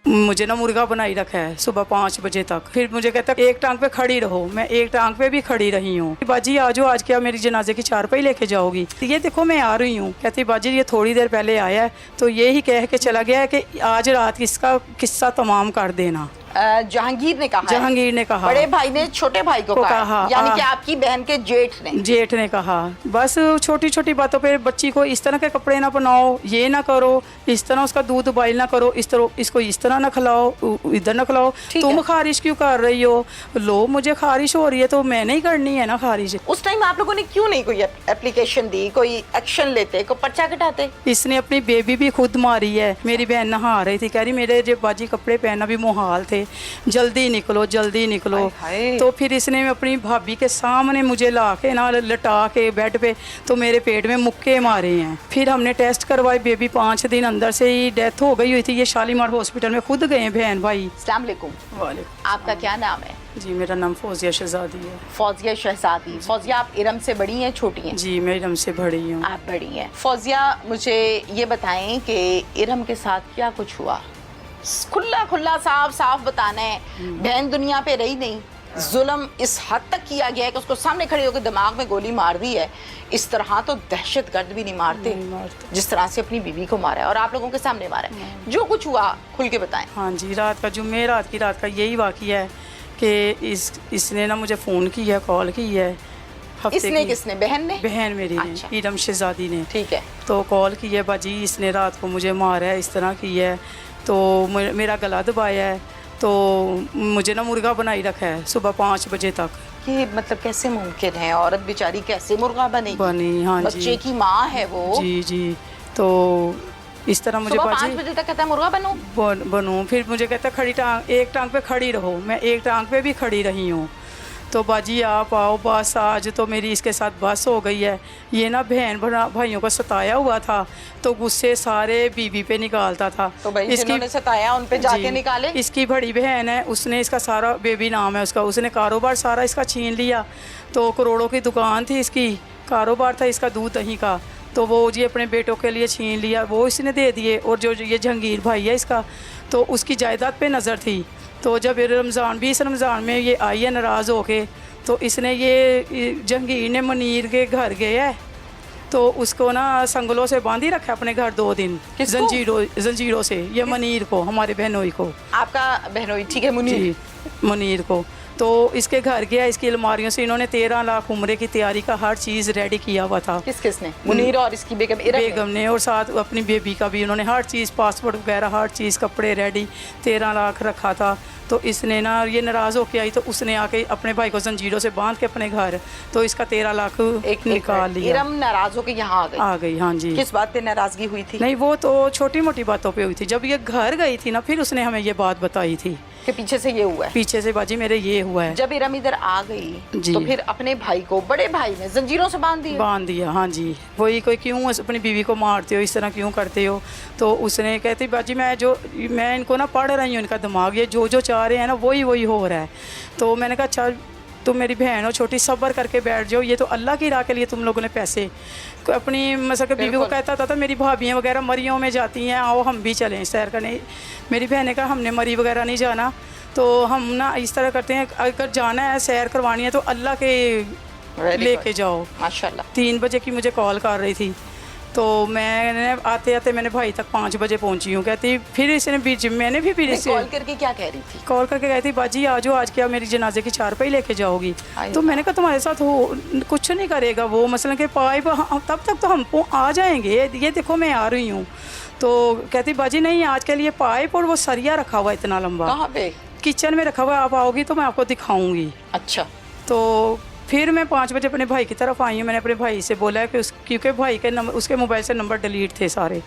मुझे ना मुर्गा बनाई रखा है सुबह 5 बजे तक। फिर मुझे कहता एक टांग पे खड़ी रहो, मैं एक टांग पे भी खड़ी रही हूँ। बाजी आ जाओ, आज क्या मेरी जनाजे की चारपाई लेके जाओगी? ये देखो मैं आ रही हूँ। कहती बाजी ये थोड़ी देर पहले आया है, तो ये ही कह के चला गया है कि आज रात इसका किस्सा तमाम कर देना। जहांगीर ने कहा, जहांगीर ने कहा, बड़े भाई ने छोटे भाई को कहा, यानी कि आपकी बहन के जेठ ने कहा बस छोटी छोटी बातों पे बच्ची को इस तरह के कपड़े ना पहनाओ, ये ना करो, इस तरह उसका दूध बॉइल ना करो, इस तरह इसको इस तरह ना खिलाओ, इधर ना खिलाओ। तुम खारिश क्यों कर रही हो? लो मुझे खारिश हो रही है तो मैंने ही करनी है ना खारिश। उस टाइम आप लोगों ने क्यों नहीं कोई एप्लीकेशन दी, कोई एक्शन लेते, कोई पर्चा कटाते? इसने अपनी बेबी भी खुद मारी है। मेरी बहन नहा रही थी, कह रही मेरे जो बाजी कपड़े पहनना भी मुहाल थे, जल्दी निकलो जल्दी निकलो। तो फिर इसने अपनी भाभी के सामने मुझे ला के ना लटा के बेड पे तो मेरे पेट में मुक्के मारे हैं। फिर हमने टेस्ट करवाए, बेबी 5 दिन अंदर से ही डेथ हो गई हुई थी। ये शालीमार हॉस्पिटल में खुद गए बहन भाई। अस्सलाम वालेकुम। वालेकुम। आपका क्या नाम है? जी मेरा नाम फौजिया शहजादी है। फौजिया शहजादी। फौजिया आप इरम से बड़ी हैं छोटी हैं? जी मैं इरम से बड़ी हूँ। आप बड़ी हैं। फौजिया मुझे ये बताएं कि इरम के साथ क्या कुछ हुआ? खुला खुला साफ साफ बताना है। बहन दुनिया पे रही नहीं, जुल्म इस हद तक किया गया है कि उसको सामने खड़े होकर दिमाग में गोली मार दी है। इस तरह तो दहशतगर्द भी नहीं मारते जिस तरह से अपनी बीवी को मारा है, और आप लोगों के सामने मारा है। जो कुछ हुआ खुल के बताएं। हाँ जी, रात का जुम्मे रात का यही वाक़या है कि इसने ना मुझे फ़ोन किया, कॉल की है। इसने किसने? बहन ने? बहन मेरी अच्छा। ने, इरम शहजादी ने। ठीक है। तो कॉल की है, बाजी इसने रात को मुझे मारा है, इस तरह की है, तो मेरा गला दबाया है, तो मुझे ना मुर्गा बनाई रखा है सुबह 5 बजे तक। ये मतलब कैसे मुमकिन है? औरत बेचारी कैसे मुर्गा बनी? हाँ जी, बच्चे की माँ है वो। जी जी। तो इस तरह मुझे 5 बजे तक कहता है मुर्गा बनूं। फिर मुझे कहता खड़ी टांग, एक टांग पे खड़ी रहो, मैं एक टांग पे भी खड़ी रही हूँ। तो बाजी आप आओ, बस आज तो मेरी इसके साथ बस हो गई है। ये ना बहन भाइयों को सताया हुआ था, तो गुस्से सारे बीवी पे निकालता था। तो भाई जिन्होंने सताया उन पे जाके निकाले। इसकी बड़ी बहन है, उसने इसका सारा, बेबी नाम है उसका, उसने कारोबार सारा इसका छीन लिया। तो करोड़ों की दुकान थी इसकी, कारोबार था इसका दूध दही का, तो वो जी अपने बेटों के लिए छीन लिया, वो इसने दे दिए। और जो ये जहांगीर भाई है इसका, तो उसकी जायदाद पे नज़र थी। तो जब रमज़ान 20 रमज़ान में ये आई है नाराज़ होके, तो इसने ये जहांगीर ने मनीर के घर गया है, तो उसको ना संगलों से बांधी रखा अपने घर 2 दिन, जंजीरों से। ये मनीर को, हमारे बहनोई को। आपका बहनोई? ठीक है, मुनीर। मनीर को। तो इसके घर गया, इसकी अलमारियों से इन्होंने 13 लाख उम्रे की तैयारी का हर चीज़ रेडी किया हुआ था। किसने? मुनीर और इसकी बेगम ने, और साथ अपनी बेबी का भी उन्होंने हर चीज़, पासपोर्ट वगैरह हर चीज़, कपड़े रेडी, 13 लाख रखा था। तो इसने ना, ये नाराज़ होके आई, तो उसने आके अपने भाई को जंजीरों से बांध के अपने घर, तो इसका 13 लाख निकाल लिया। इरम नाराज़ होके यहाँ आ गई? हाँ जी। किस बात पे नाराज़गी हुई थी? नहीं, वो तो छोटी मोटी बातों पे हुई थी। जब ये घर गई थी ना, फिर उसने हमें ये बात बताई थी कि पीछे से ये हुआ है। पीछे से बाजी मेरे ये हुआ है। जब इरम इधर आ गई तो फिर अपने भाई को, बड़े भाई ने जंजीरों से बांध दिया। हाँ जी। वही, कोई क्यों अपनी बीवी को मारते हो, इस तरह क्यों करते हो? तो उसने कहती बाजी मैं इनको ना पढ़ रही हूँ, इनका दिमाग ये जो चाह रहे हैं ना वही हो रहा है। तो मैंने कहा अच्छा तुम मेरी बहन हो छोटी, सब्र करके बैठ जाओ, ये तो अल्लाह की राह के लिए तुम लोगों ने पैसे अपनी मतलब बीवी को कहता था मेरी भाभियाँ वगैरह मरियों में जाती हैं, आओ हम भी चलें सैर करने। मेरी बहन ने कहा हमने मरी वगैरह नहीं जाना, तो हम ना इस तरह करते हैं, अगर जाना है सैर करवानी है तो अल्लाह के लेके जाओ। माशाल्लाह। 3 बजे की मुझे कॉल कर रही थी, तो मैंने आते आते मैंने भाई तक 5 बजे पहुंची हूँ। कहती फिर इसने मैंने भी फिर इसे कॉल करके क्या कह रही थी? कॉल करके कहती बाजी आ जाओ, आज क्या मेरी जनाजे की चारपाई लेके जाओगी? तो मैंने कहा तुम्हारे साथ कुछ नहीं करेगा वो, मसलन के पाइप तब तक तो हम आ जाएंगे, ये देखो मैं आ रही हूँ। तो कहती बाजी नहीं, आज के लिए पाइप और वो सरिया रखा हुआ इतना लंबा। कहाँ पे? किचन में रखा हुआ, आप आओगी तो मैं आपको दिखाऊंगी। अच्छा। तो फिर मैं 5 बजे अपने भाई की तरफ आई हूँ। मैंने अपने भाई से बोला है कि क्योंकि भाई के नंबर, उसके मोबाइल से नंबर डिलीट थे सारे।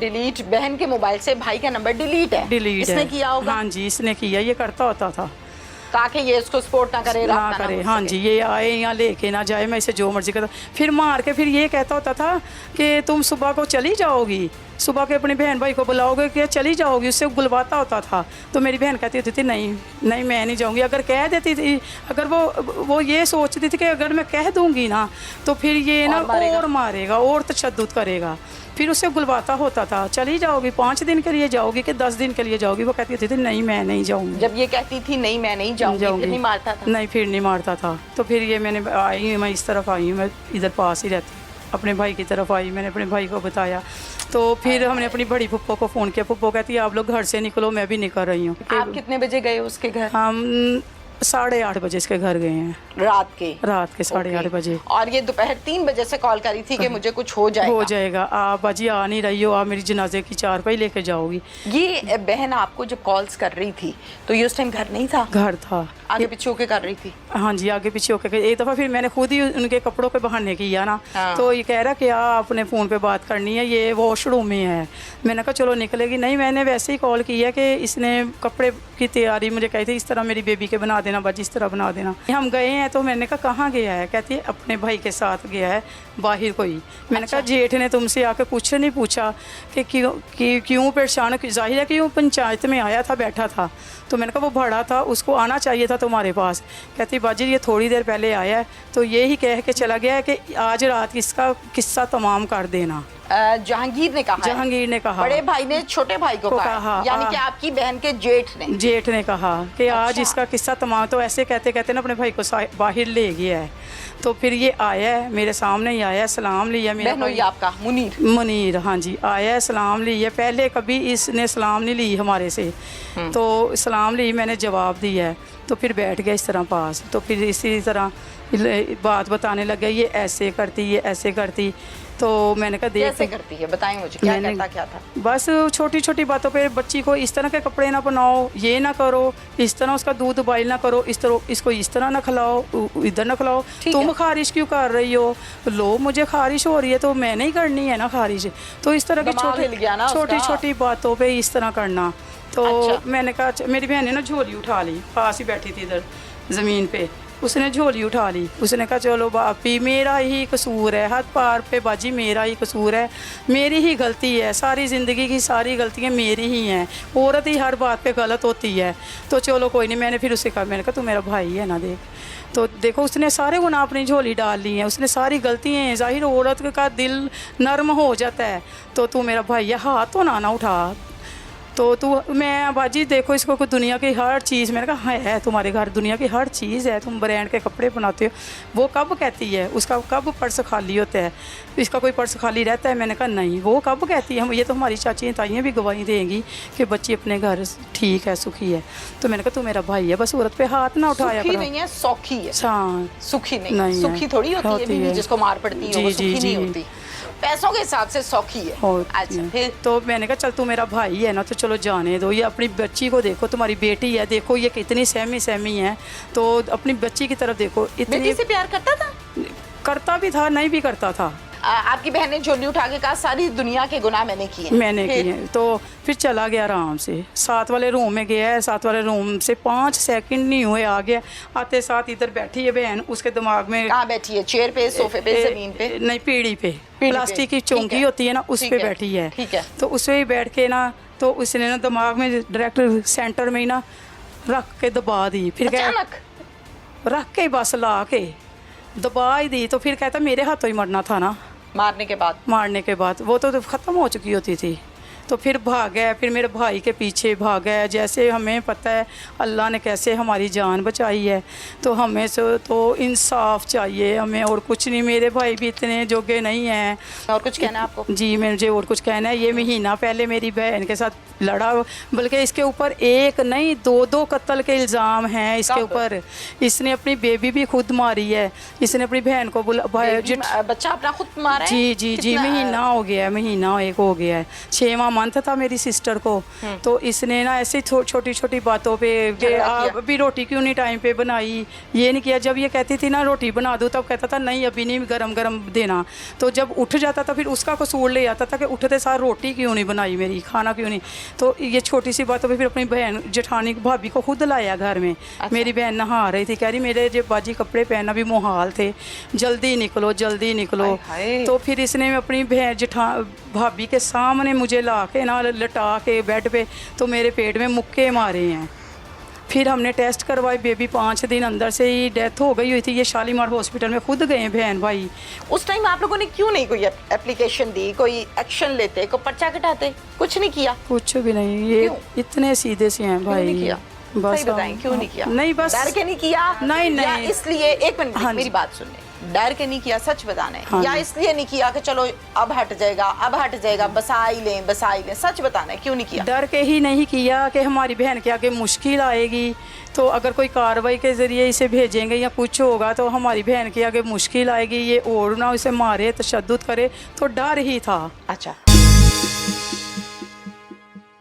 डिलीट? बहन के मोबाइल से भाई का नंबर डिलीट है? इसने किया होगा। हाँ जी, इसने किया। ये करता होता था ताकि ये इसको सपोर्ट ना करे, ना करे। हाँ जी, ये आए या लेके ना जाए, मैं इसे जो मर्जी करता। फिर मार के फिर ये कहता होता था कि तुम सुबह को चली जाओगी, सुबह के अपनी बहन भाई को बुलाओगे कि चली जाओगी, उससे बुलवाता होता था। तो मेरी बहन कहती होती थी नहीं मैं नहीं जाऊँगी। अगर कह देती थी, अगर वो ये सोचती थी कि अगर मैं कह दूँगी ना तो फिर ये ना और मारेगा और तशद्दुद करेगा। फिर उससे गुलवाता होता था, चली जाओगी 5 दिन के लिए जाओगी कि 10 दिन के लिए जाओगी, वो कहती थी नहीं मैं नहीं जाऊँगी। जब ये कहती थी नहीं मैं नहीं जाऊंगी, फिर नहीं मारता था? नहीं, फिर नहीं मारता था। तो फिर ये मैंने आई, मैं इस तरफ आई हूँ, मैं इधर पास ही रहती, अपने भाई की तरफ आई, मैंने अपने भाई को बताया। तो फिर हमने अपनी बड़ी फुप्पो को फ़ोन किया, फुप्पो कहती है आप लोग घर से निकलो, मैं भी निकल रही हूँ। आप कितने बजे गए उसके घर? हम 8:30 बजे इसके घर गए हैं, रात के 8:30 बजे। और ये दोपहर 3 बजे से कॉल करी थी कि मुझे कुछ हो जाएगा। आप बाजी आ नहीं रही हो, आप मेरी जनाजे की चारपाई लेके जाओगी। ये बहन आपको जब कॉल्स कर रही थी तो ये उस टाइम घर नहीं था? घर था। आगे पीछे होके कर रही थी? हाँ जी, आगे पीछे होके। एक दफ़ा फिर मैंने खुद ही उनके कपड़ों पे बहाने किया ना, हाँ। तो ये कह रहा कि आपने फ़ोन पे बात करनी है, ये वॉशरूम में है। मैंने कहा चलो निकलेगी। नहीं, मैंने वैसे ही कॉल किया कि इसने कपड़े की तैयारी मुझे कही थी इस तरह मेरी बेबी के बना देना बाजी, इस तरह बना देना। हम गए हैं तो मैंने कहा कहाँ गया है? कहती है अपने भाई के साथ गया है बाहर कोई। मैंने कहा जेठ ने तुमसे आके कुछ नहीं पूछा कि क्यों परेशान? जाहिर है कि वो पंचायत में आया था, बैठा था, तो मैंने कहा वो बड़ा था, उसको आना चाहिए था तुम्हारे पास। कहती बाजी ये थोड़ी देर पहले आया है, तो ये ही कह के चला गया है कि आज रात इसका किस्सा तमाम कर देना। जहांगीर ने कहा? जहांगीर ने कहा। बड़े भाई ने छोटे भाई को कहा, यानी कि आपकी बहन के जेठ ने कहा कि आज अच्छा। इसका किस्सा तमाम। तो ऐसे कहते कहते ना अपने भाई को बाहर ले गया है। तो फिर ये आया है, मेरे सामने ही आया, सलाम लिया। मेरा भाई आपका मुनीर, हाँ जी, आया, सलाम लिया। पहले कभी इसने सलाम नहीं ली हमारे से, तो सलाम ली, मैंने जवाब दिया है। तो फिर बैठ गया इस तरह पास। तो फिर इसी तरह बात बताने लग गया, ये ऐसे करती, ये ऐसे करती। तो मैंने कहा देख कैसे करती है, बताएं मुझे, क्या करता क्या था? बस छोटी छोटी बातों पे बच्ची को इस तरह के कपड़े ना पहनाओ, ये ना करो, इस तरह उसका दूध बॉयल ना करो, इस तरह इसको इस तरह ना खिलाओ, इधर ना खिलाओ। तुम खारिश क्यों कर रही हो? लो मुझे खारिश हो रही है तो मैंने ही करनी है ना खारिश। तो इस तरह की छोटी छोटी बातों पर इस तरह करना। तो अच्छा। मैंने कहा, मेरी बहन ने ना झोली उठा ली, पास ही बैठी थी इधर ज़मीन पे, उसने झोली उठा ली। उसने कहा चलो बापी मेरा ही कसूर है, हाथ पार पे बाजी मेरा ही कसूर है, मेरी ही गलती है, सारी ज़िंदगी की सारी गलतियाँ मेरी ही हैं, औरत ही हर बात पे गलत होती है। तो चलो कोई नहीं। मैंने फिर उससे कहा, मैंने कहा तू मेरा भाई है ना, देख तो देखो उसने सारे गुनाह अपनी झोली डाल ली हैं, उसने सारी गलतियाँ हैं। ज़ाहिर औरत का दिल नरम हो जाता है, तो तू मेरा भाई है, हाथ तो ना उठा। तो तू मैं बाजी देखो इसको कोई दुनिया की हर चीज़, मैंने कहा है तुम्हारे घर दुनिया की हर चीज़ है, तुम ब्रांड के कपड़े बनाते हो। वो कब कहती है? उसका कब पर्स खाली होता है? इसका कोई पर्स खाली रहता है? मैंने कहा नहीं। वो कब कहती है? हम ये तो हमारी चाची ताइयाँ भी गवाही देंगी कि बच्ची अपने घर ठीक है, सुखी है। तो मैंने कहा तू मेरा भाई है, बस औरत पे हाथ ना उठाया करो। नहीं है, सौखी है। हाँ, सुखी नहीं सुखी थोड़ी होती है जिसको मार पड़ती है, वो सुखी नहीं होती, पैसों के हिसाब से सौखी है। अच्छा फिर? तो मैंने कहा चल तू मेरा भाई है ना, तो चलो जाने दो। ये अपनी बच्ची को देखो, तुम्हारी बेटी है, देखो ये कितनी सहमी है, तो अपनी बच्ची की तरफ देखो। इतनी बेटी से प्यार करता था? करता भी था, नहीं भी करता था। आपकी बहन ने झोली उठा के कहा सारी दुनिया के गुनाह मैंने किए। तो फिर चला गया आराम से, 7 वाले रूम में गया है। 7 वाले रूम से 5 सेकंड नहीं हुए आ गया, आते साथ इधर बैठी है बहन, उसके दिमाग में। कहाँ बैठी है? चेयर पे, सोफे पे, जमीन पे? नहीं, पीढ़ी पे, प्लास्टिक की चौंकी होती है ना, उस पे बैठी है। ठीक है। तो उस पे बैठ के ना, तो उसने ना दिमाग में डायरेक्ट सेंटर में ही ना रख के दबा दी। फिर अचानक रख के बस ला के दबा ही दी। तो फिर कहता मेरे हाथों ही मरना था ना, मारने के बाद वो तो ख़त्म हो चुकी होती थी। तो फिर भाग गया, फिर मेरे भाई के पीछे भाग गया। जैसे हमें पता है अल्लाह ने कैसे हमारी जान बचाई है, तो हमें तो इंसाफ चाहिए हमें, और कुछ नहीं। मेरे भाई भी इतने जोगे नहीं हैं। और कुछ कहना है आपको? जी मुझे और कुछ कहना है। ये महीना पहले मेरी बहन के साथ लड़ा, बल्कि इसके ऊपर एक नहीं 2 कत्ल के इल्ज़ाम हैं इसके ऊपर। इसने अपनी बेबी भी खुद मारी है, इसने अपनी बहन को बच्चा अपना खुद मारा है? जी महीना हो गया है, महीना एक हो गया है, 6वां मंथ था मेरी सिस्टर को। तो इसने ना ऐसे छोटी छोटी बातों पे आप अभी रोटी क्यों नहीं टाइम पे बनाई, ये नहीं किया। जब ये कहती थी ना रोटी बना दूँ, तब कहता था नहीं अभी नहीं, गरम गरम देना। तो जब उठ जाता था फिर उसका कसूर ले आता था कि उठते सार रोटी क्यों नहीं बनाई मेरी, खाना क्यों नहीं। तो ये छोटी सी बातों पे फिर अपनी बहन जेठानी भाभी को खुद लाया घर में। अच्छा। मेरी बहन नहा रही थी, कह रही मेरे जो बाजी कपड़े पहनना भी मुहाल थे, जल्दी निकलो जल्दी निकलो। तो फिर इसने अपनी बहन भाभी के सामने मुझे ला के ना लटा के बेड पे, तो मेरे पेट में मुक्के मारे हैं। फिर हमने टेस्ट करवाए, बेबी 5 दिन अंदर से ही डेथ हो गई हुई थी। ये शालीमार हॉस्पिटल में खुद गए बहन भाई। उस टाइम आप लोगों ने क्यों नहीं कोई एप्लीकेशन दी, कोई एक्शन लेते, कोई पर्चा कटाते? कुछ नहीं किया? कुछ भी नहीं, ये क्यों? इतने सीधे से हैं क्यों भाई। नहीं किया? बस सही बताएं, क्यों नहीं किया? नहीं बस डर के नहीं किया? नहीं, या नहीं। इसलिए, एक मिनट हाँ मेरी जी। बात सुनने, डर के नहीं किया, सच बताना है, हाँ या जी। इसलिए नहीं किया कि चलो अब हट जाएगा, अब हट जाएगा, बसा ही लें, सच बताना है, क्यों नहीं किया? डर के ही नहीं किया कि हमारी बहन के आगे मुश्किल आएगी, तो अगर कोई कार्रवाई के ज़रिए इसे भेजेंगे या कुछ होगा तो हमारी बहन के आगे मुश्किल आएगी, ये और ना उसे मारे, तशद्दुद करे, तो डर ही था। अच्छा।